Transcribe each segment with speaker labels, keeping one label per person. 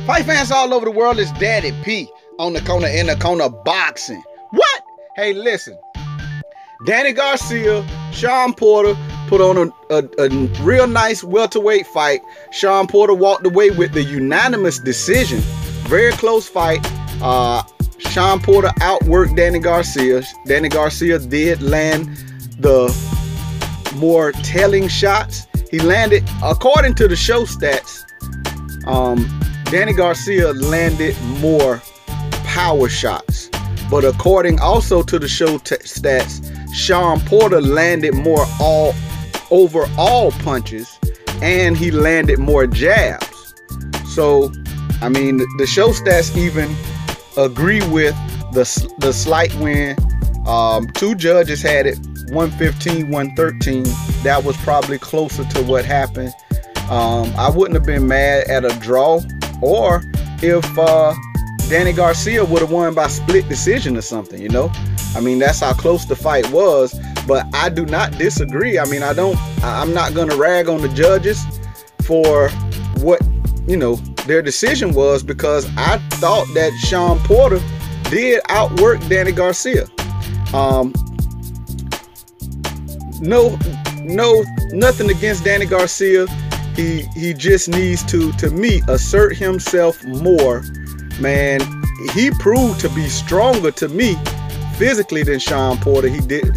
Speaker 1: Fight fans all over the world, it's Daddy P on the corner in the corner boxing. What? Hey, listen. Danny Garcia, Shawn Porter put on a real nice welterweight fight. Shawn Porter walked away with the unanimous decision. Very close fight. Shawn Porter outworked Danny Garcia. Danny Garcia did land the more telling shots. He landed, according to the show stats, Danny Garcia landed more power shots. But according also to the show stats, Shawn Porter landed more overall punches, and he landed more jabs. So, I mean, the show stats even agree with the slight win. Two judges had it 115, 113. That was probably closer to what happened. I wouldn't have been mad at a draw, or if Danny Garcia would have won by split decision or something, you know. I mean, that's how close the fight was. But I do not disagree. I mean, I'm not gonna rag on the judges for what, you know, their decision was, because I thought that Shawn Porter did outwork Danny Garcia. Nothing against Danny Garcia. He just needs to me, assert himself more. Man, he proved to be stronger to me physically than Shawn Porter.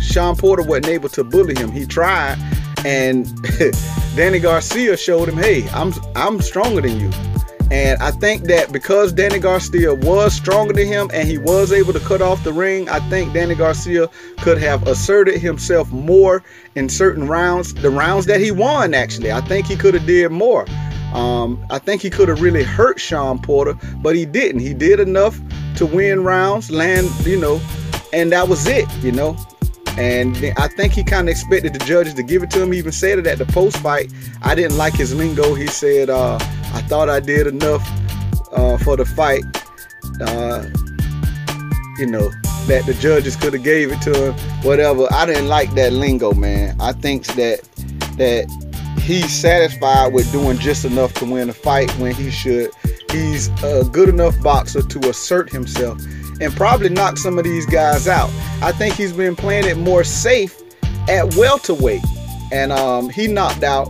Speaker 1: Shawn Porter wasn't able to bully him. He tried, and Danny Garcia showed him, hey, I'm stronger than you. And I think that because Danny Garcia was stronger than him and he was able to cut off the ring, I think Danny Garcia could have asserted himself more in certain rounds. The rounds that he won, actually, I think he could have did more. I think he could have really hurt Shawn Porter, but he didn't. He did enough to win rounds, land, you know, and that was it, you know. And I think he kind of expected the judges to give it to him. He even said it at the post-fight. I didn't like his lingo. He said, I thought I did enough for the fight, you know, that the judges could have gave it to him, whatever. I didn't like that lingo, man. I think that he's satisfied with doing just enough to win a fight when he should. He's a good enough boxer to assert himself and probably knock some of these guys out. I think he's been playing it more safe at welterweight, and he knocked out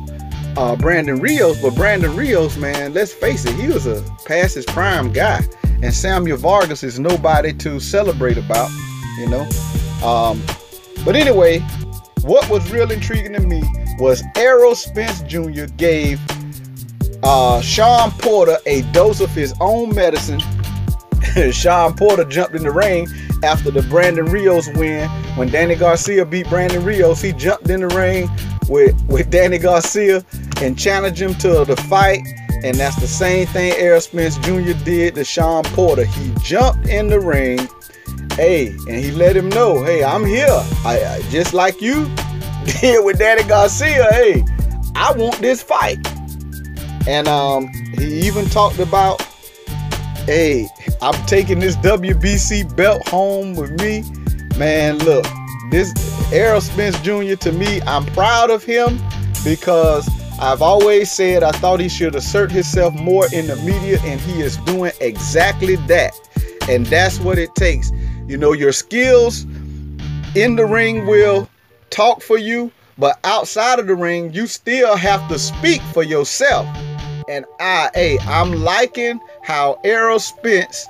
Speaker 1: Brandon Rios. But Brandon Rios, man, let's face it, he was a past his prime guy, and Samuel Vargas is nobody to celebrate about, you know. But anyway, what was real intriguing to me was Errol Spence Jr. gave Shawn Porter a dose of his own medicine. Shawn Porter jumped in the ring after the Brandon Rios win. When Danny Garcia beat Brandon Rios, he jumped in the ring with Danny Garcia and challenged him to the fight. And that's the same thing Errol Spence Jr. did to Shawn Porter. He jumped in the ring, hey, and he let him know, hey, I'm here. I just like you did with Danny Garcia. Hey, I want this fight. And he even talked about, hey, I'm taking this WBC belt home with me. Man, look, this Errol Spence Jr., to me, I'm proud of him, because I've always said I thought he should assert himself more in the media, and he is doing exactly that. And that's what it takes. You know, your skills in the ring will talk for you, but outside of the ring, you still have to speak for yourself. And I'm liking how Errol Spence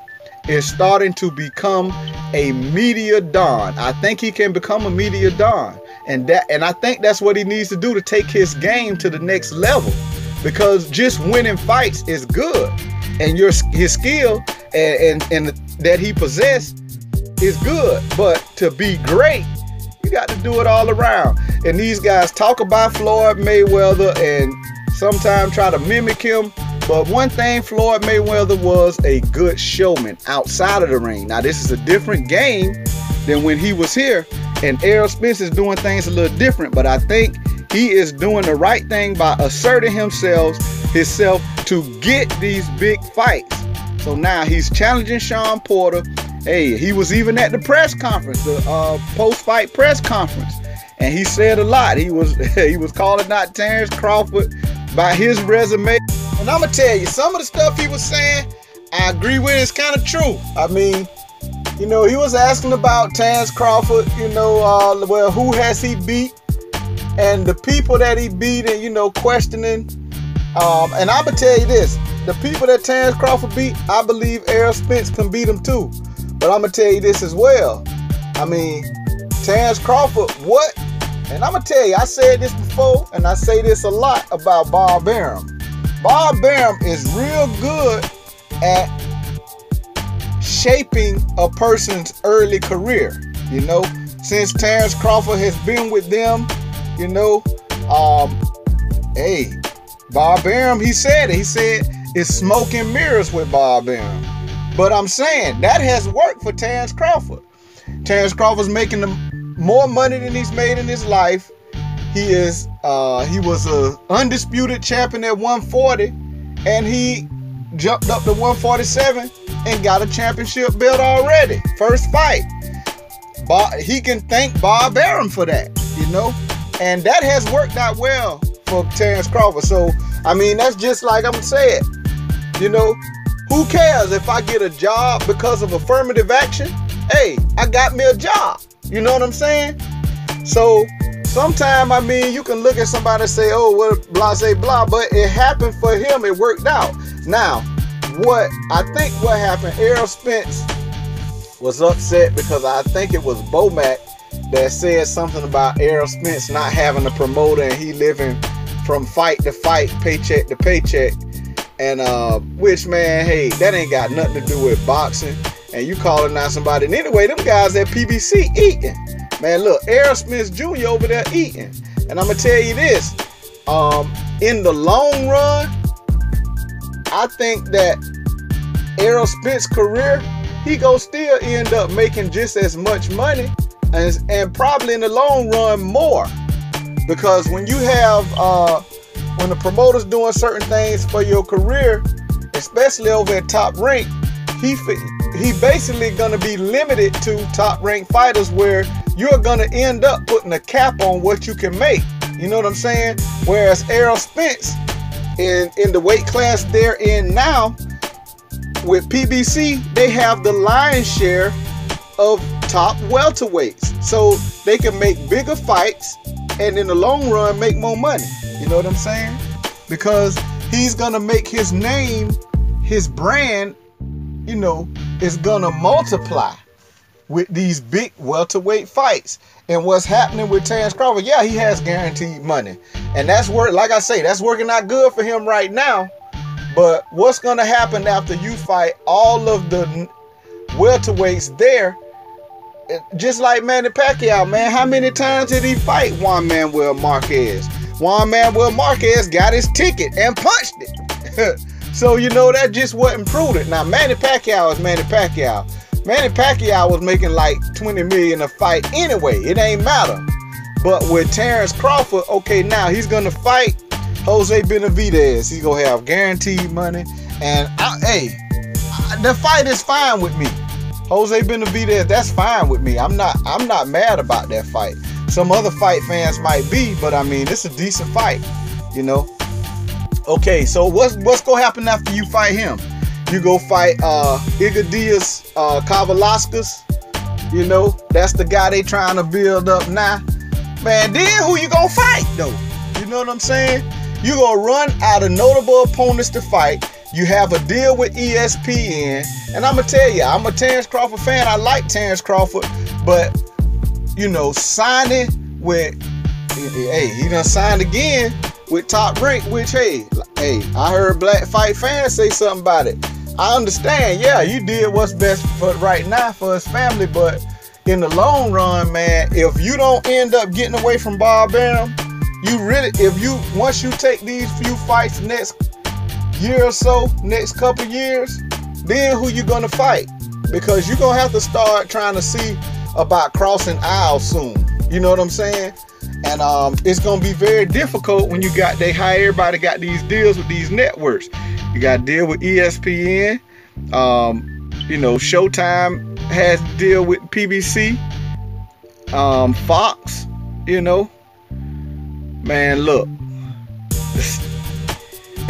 Speaker 1: is starting to become a media don. I think he can become a media don, and I think that's what he needs to do to take his game to the next level. Because just winning fights is good, and his skill and that he possessed is good. But to be great, you got to do it all around. And these guys talk about Floyd Mayweather and sometimes try to mimic him. But one thing, Floyd Mayweather was a good showman outside of the ring. Now, this is a different game than when he was here. And Errol Spence is doing things a little different. But I think he is doing the right thing by asserting himself to get these big fights. So now he's challenging Shawn Porter. Hey, he was even at the press conference, the post-fight press conference. And he said a lot. He was calling out Terrence Crawford by his resume and And I'm gonna tell you, some of the stuff he was saying, I agree with. It's kind of true. I mean, you know, he was asking about Terrence Crawford. You know, well, who has he beat, and the people that he beat, and you know, questioning. And I'm gonna tell you this: the people that Terrence Crawford beat, I believe Errol Spence can beat him too. But I'm gonna tell you this as well. I mean, Terrence Crawford, what? And I'm gonna tell you, I said this before, and I say this a lot about Bob Arum. Bob Arum is real good at shaping a person's early career. You know, since Terrence Crawford has been with them, you know, hey, Bob Arum, he said it. He said it's smoke and mirrors with Bob Arum. But I'm saying that has worked for Terrence Crawford. Terrence Crawford's making more money than he's made in his life. He was a undisputed champion at 140, and he jumped up to 147 and got a championship belt already. First fight. He can thank Bob Arum for that, you know, and that has worked out well for Terrence Crawford. So, I mean, that's just like I'm saying, you know, who cares if I get a job because of affirmative action? Hey, I got me a job. You know what I'm saying? So, sometimes, I mean, you can look at somebody and say, oh, well, blah, say, blah, but it happened for him. It worked out. Now, what happened, Errol Spence was upset because I think it was Bomac that said something about Errol Spence not having a promoter and he living from fight to fight, paycheck to paycheck. And which, man, hey, that ain't got nothing to do with boxing. And you calling out somebody. And anyway, them guys at PBC eating. Man, look, Errol Spence Jr. over there eating. And I'm going to tell you this. In the long run, I think that Errol Spence's career, he gonna still end up making just as much money, and probably in the long run more, because when you have when the promoter's doing certain things for your career, especially over at Top Rank, he basically gonna be limited to Top Rank fighters, where you're gonna end up putting a cap on what you can make. You know what I'm saying? Whereas Errol Spence, in the weight class they're in now, with PBC, they have the lion's share of top welterweights. So they can make bigger fights and in the long run make more money. You know what I'm saying? Because he's gonna make his name, his brand, you know, is gonna multiply with these big welterweight fights. And what's happening with Terrence Crawford, yeah, he has guaranteed money. And that's like I say, that's working out good for him right now. But what's going to happen after you fight all of the welterweights there? Just like Manny Pacquiao, man. How many times did he fight Juan Manuel Marquez? Juan Manuel Marquez got his ticket and punched it. So, you know, that just wasn't prudent. Now, Manny Pacquiao is Manny Pacquiao. Manny Pacquiao was making like $20 million a fight anyway. It ain't matter. But with Terrence Crawford, okay, now he's going to fight Jose Benavidez. He's gonna have guaranteed money, and the fight is fine with me. Jose Benavidez, that's fine with me. I'm not mad about that fight. Some other fight fans might be, but I mean, it's a decent fight, you know. Okay, so what's gonna happen after you fight him? You go fight Igadias Kavalauskas. You know, that's the guy they trying to build up now. Man, then who you gonna fight though? You know what I'm saying? You're going to run out of notable opponents to fight. You have a deal with ESPN. And I'm going to tell you, I'm a Terrence Crawford fan. I like Terrence Crawford. But, you know, signing with, hey, he done signed again with Top Rank, which, hey, I heard Black Fight fans say something about it. I understand, yeah, you did what's best for right now for his family. But in the long run, man, if you don't end up getting away from Bob Arum, once you take these few fights next year or so, next couple years, then who you gonna fight? Because you're gonna have to start trying to see about crossing aisles soon. You know what I'm saying? And it's gonna be very difficult when everybody got these deals with these networks. You got to deal with ESPN. You know, Showtime has to deal with PBC. Fox, you know. Man, look,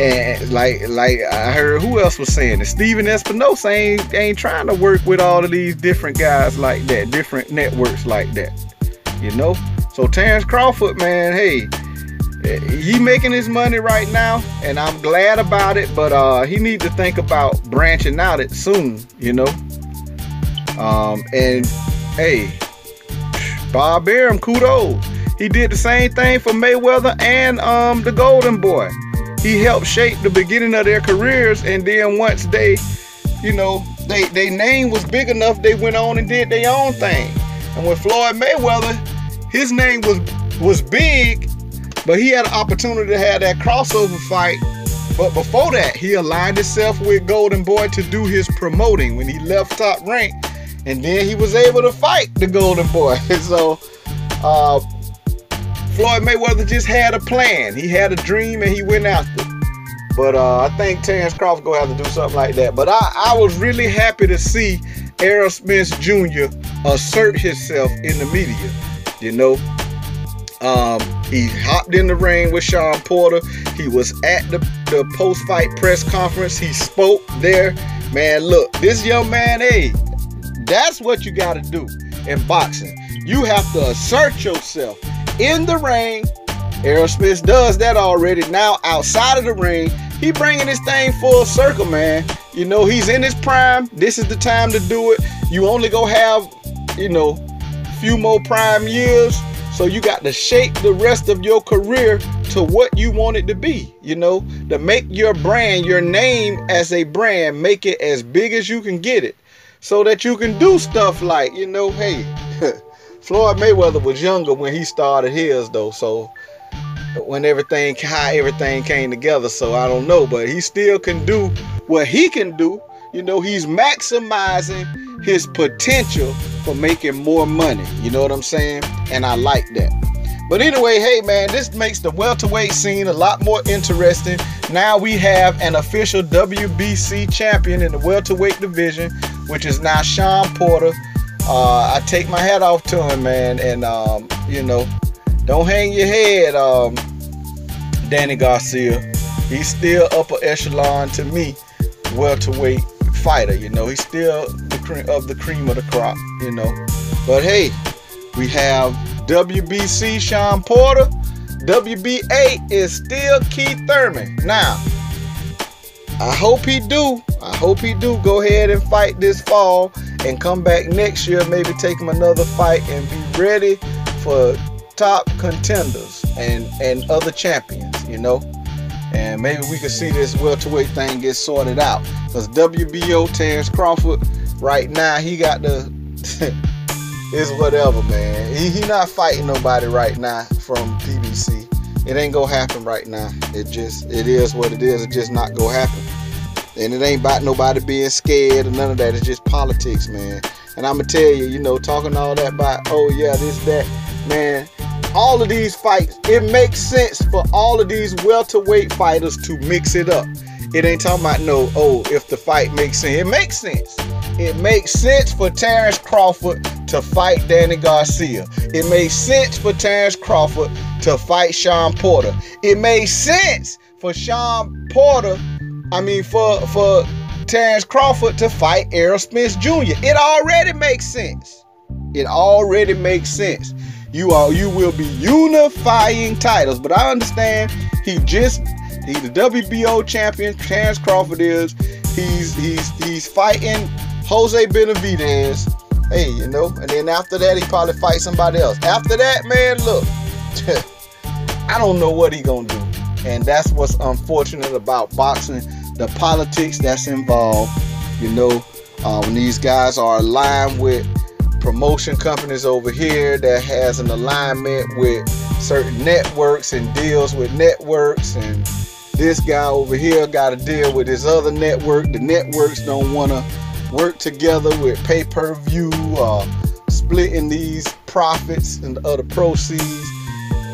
Speaker 1: And like I heard who else was saying it? Steven Espinosa ain't trying to work with all of these different guys like that, different networks like that. You know? So Terrence Crawford, man, hey, he making his money right now, and I'm glad about it, but he need to think about branching out it soon, you know. And hey, Bob Arum, kudos. He did the same thing for Mayweather and the Golden Boy. He helped shape the beginning of their careers, and then once they, you know, they name was big enough, they went on and did their own thing. And with Floyd Mayweather, his name was big, but he had an opportunity to have that crossover fight. But before that, he aligned himself with Golden Boy to do his promoting when he left Top Rank, and then he was able to fight the Golden Boy. So Floyd Mayweather just had a plan. He had a dream and he went after it. But I think Terrence Crawford gonna have to do something like that. But I was really happy to see Errol Spence Jr. assert himself in the media. You know, he hopped in the ring with Shawn Porter. He was at the post-fight press conference. He spoke there. Man, look, this young man, hey, that's what you got to do in boxing. You have to assert yourself in the ring. Errol Spence does that already. Now, outside of the ring, he bringing this thing full circle, man. You know, he's in his prime. This is the time to do it. You only go have, you know, few more prime years, so you got to shape the rest of your career to what you want it to be, you know, to make your brand, your name as a brand, make it as big as you can get it, so that you can do stuff like, you know, hey, Floyd Mayweather was younger when he started his though, so when how everything came together, so I don't know, but he still can do what he can do. You know, he's maximizing his potential for making more money. You know what I'm saying? And I like that. But anyway, hey man, this makes the welterweight scene a lot more interesting. Now we have an official WBC champion in the welterweight division, which is now Shawn Porter. I take my hat off to him, man. And, you know, don't hang your head, Danny Garcia. He's still upper echelon to me, welterweight fighter. You know, he's still the cream of the crop, you know. But hey, we have WBC Shawn Porter. WBA is still Keith Thurman. Now, I hope he do go ahead and fight this fall and come back next year, maybe take him another fight and be ready for top contenders and other champions, you know. And maybe we could see this welterweight thing get sorted out. Because WBO Terrence Crawford, right now, he got the it's whatever, man. He not fighting nobody right now from PBC. It ain't gonna happen right now. It is what it is. It's just not gonna happen. And it ain't about nobody being scared or none of that. It's just politics, man. And I'm gonna tell you, you know, talking all that about, oh yeah, this, that, man. All of these fights, it makes sense for all of these welterweight fighters to mix it up. It ain't talking about no, oh, if the fight makes sense. It makes sense. It makes sense for Terrence Crawford to fight Danny Garcia. It makes sense for Terrence Crawford to fight Shawn Porter. It makes sense for for Terrence Crawford to fight Errol Spence Jr. It already makes sense. It already makes sense. You will be unifying titles, but I understand he's the WBO champion. Terrence Crawford is. He's fighting Jose Benavidez. Hey, you know, and then after that he probably fight somebody else. After that, man, look, I don't know what he gonna do, and that's what's unfortunate about boxing. The politics that's involved. You know, when these guys are aligned with promotion companies over here that has an alignment with certain networks and deals with networks, and this guy over here got to deal with this other network. The networks don't want to work together with pay-per-view, splitting these profits and other proceeds.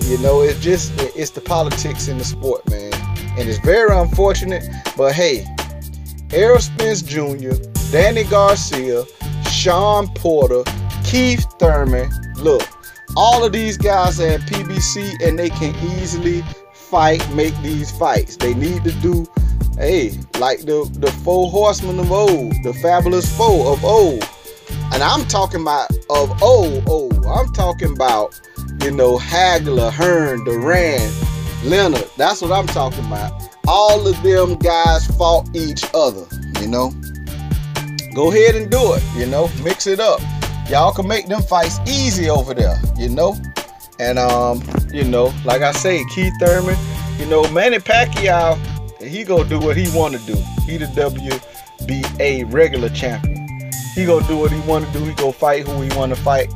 Speaker 1: You know, it's the politics in the sport, man, and it's very unfortunate. But hey, Errol Spence Jr., Danny Garcia, Shawn Porter, Keith Thurman, look, all of these guys are at PBC and they can easily fight make these fights. They need to do, hey, like the four horsemen of old, the fabulous four of old. And I'm talking about of old. I'm talking about, you know, Hagler, Hearn, Duran, Leonard. That's what I'm talking about. All of them guys fought each other, you know. Go ahead and do it, you know. Mix it up. Y'all can make them fights easy over there, you know. And, you know, like I say, Keith Thurman, you know, Manny Pacquiao, he gonna do what he want to do. He the WBA regular champion. He gonna do what he want to do. He gonna fight who he want to fight.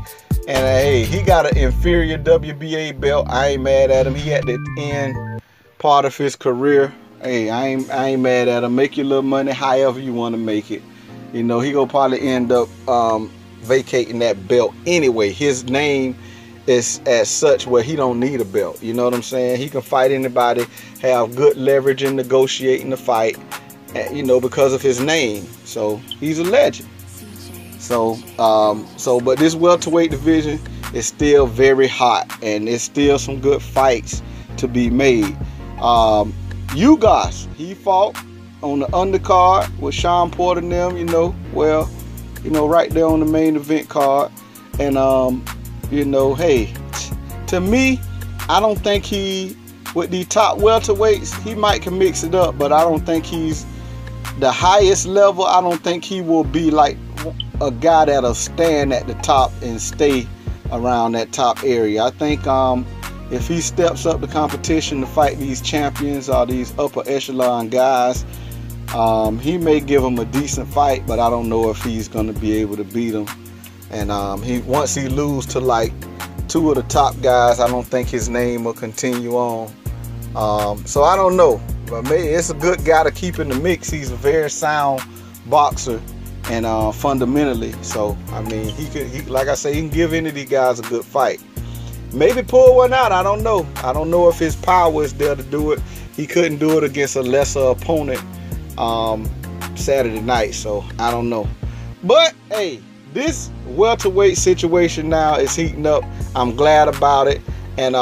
Speaker 1: And hey, he got an inferior WBA belt. I ain't mad at him. He at the end part of his career. Hey, I ain't mad at him. Make your little money however you want to make it. You know, he gonna probably end up vacating that belt anyway. His name is as such where he don't need a belt. You know what I'm saying? He can fight anybody, have good leverage in negotiating the fight, you know, because of his name. So he's a legend. So, but this welterweight division is still very hot, and there's still some good fights to be made. Ugas, he fought on the undercard with Shawn Porter and them, you know, well, you know, right there on the main event card. And, you know, hey, to me, I don't think he, with the top welterweights, he might can mix it up, but I don't think he's the highest level. I don't think he will be like a guy that'll stand at the top and stay around that top area. I think if he steps up the competition to fight these champions or these upper echelon guys, he may give them a decent fight, but I don't know if he's going to be able to beat them. And once he lose to like two of the top guys, I don't think his name will continue on. So I don't know, but maybe it's a good guy to keep in the mix. He's a very sound boxer. And fundamentally, so I mean, he like I say, he can give any of these guys a good fight. Maybe pull one out. I don't know. I don't know if his power is there to do it. He couldn't do it against a lesser opponent Saturday night, so I don't know. But hey, this welterweight situation now is heating up. I'm glad about it. And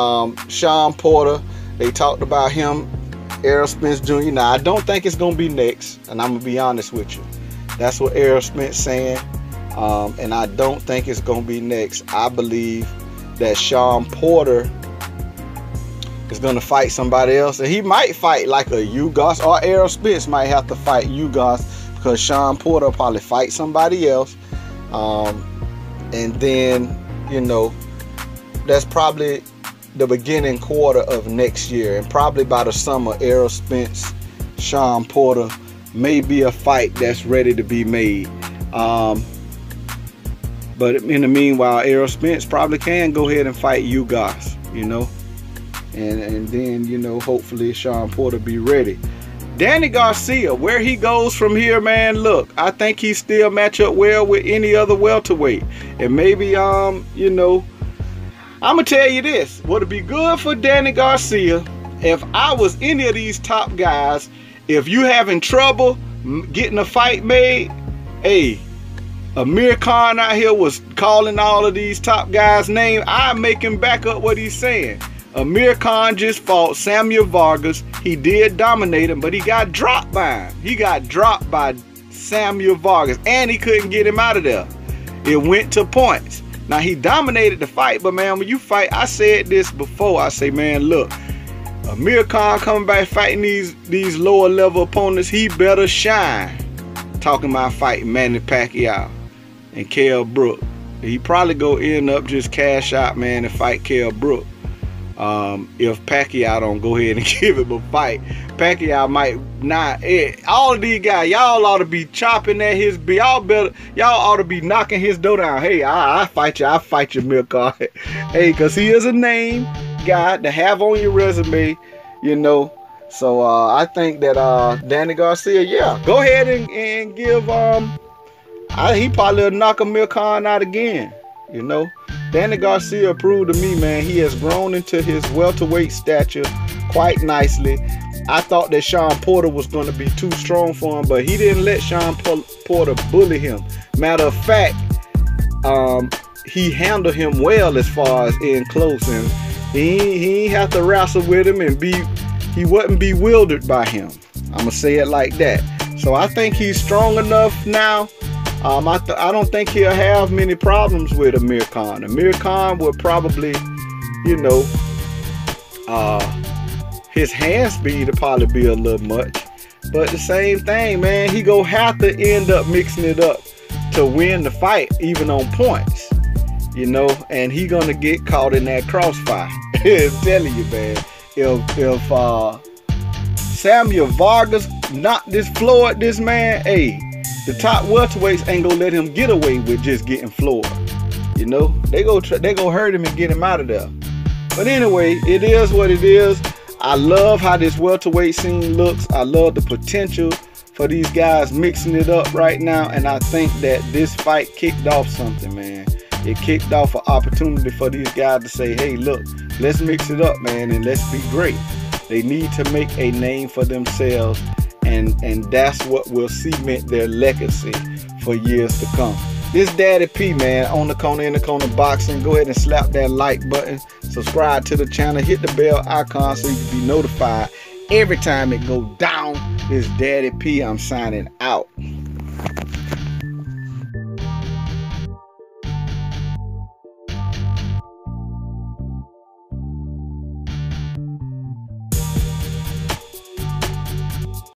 Speaker 1: Shawn Porter, they talked about him, Errol Spence Jr. Now I don't think it's gonna be next, and I'm gonna be honest with you. That's what Errol Spence saying, and I don't think it's going to be next. I believe that Shawn Porter is going to fight somebody else, and he might fight like a Ugas, or Errol Spence might have to fight Ugas, because Shawn Porter will probably fight somebody else, and then, you know, that's probably the beginning quarter of next year, and probably by the summer, Errol Spence, Shawn Porter, may be a fight that's ready to be made. But in the meanwhile, Errol Spence probably can go ahead and fight Ugas, you know. And then, you know, hopefully Shawn Porter be ready. Danny Garcia, where he goes from here, man, look, I think he still match up well with any other welterweight. And maybe, you know, I'm going to tell you this. Would it be good for Danny Garcia if I was any of these top guys? If you having trouble getting a fight made, hey, Amir Khan out here was calling all of these top guys' names. I make him back up what he's saying. Amir Khan just fought Samuel Vargas. He did dominate him, but he got dropped by him. He got dropped by Samuel Vargas, and he couldn't get him out of there. It went to points. Now, he dominated the fight, but, man, when you fight, I said this before. I say, man, look, Amir Khan coming back fighting these lower level opponents, he better shine. Talking about fighting Manny Pacquiao and Kell Brook. He probably go end up just cash out, man, and fight Kell Brook. If Pacquiao don't go ahead and give him a fight. Pacquiao might not. All of these guys, y'all ought to be chopping at his. Y'all ought to be knocking his door down. Hey, I fight you. I fight you, Amir Khan. Hey, cause he is a name guy to have on your resume, you know. So I think that Danny Garcia, yeah, go ahead and give he probably will knock Amir Khan out again, you know. Danny Garcia proved to me, man, he has grown into his welterweight stature quite nicely. I thought that Shawn Porter was going to be too strong for him, but he didn't let Shawn Porter bully him. Matter of fact, he handled him well as far as in close, and he ain't have to wrestle with him and be he wasn't bewildered by him. I'm gonna say it like that. So I think he's strong enough now. I don't think he'll have many problems with Amir Khan. Amir Khan will probably, you know, his hand speed will probably be a little much. But the same thing, man, he gonna have to end up mixing it up to win the fight, even on points. You know, and he gonna get caught in that crossfire. I'm telling you, man. If Samuel Vargas knocked this floored this man, hey, the top welterweights ain't gonna let him get away with just getting floored. You know, they go hurt him and get him out of there. But anyway, it is what it is. I love how this welterweight scene looks. I love the potential for these guys mixing it up right now, and I think that this fight kicked off something, man. It kicked off an opportunity for these guys to say, hey, look, let's mix it up, man, and let's be great. They need to make a name for themselves, and that's what will cement their legacy for years to come. This Daddy P, man, on the corner, in the corner boxing. Go ahead and slap that like button. Subscribe to the channel. Hit the bell icon so you can be notified every time it goes down. This Daddy P, I'm signing out.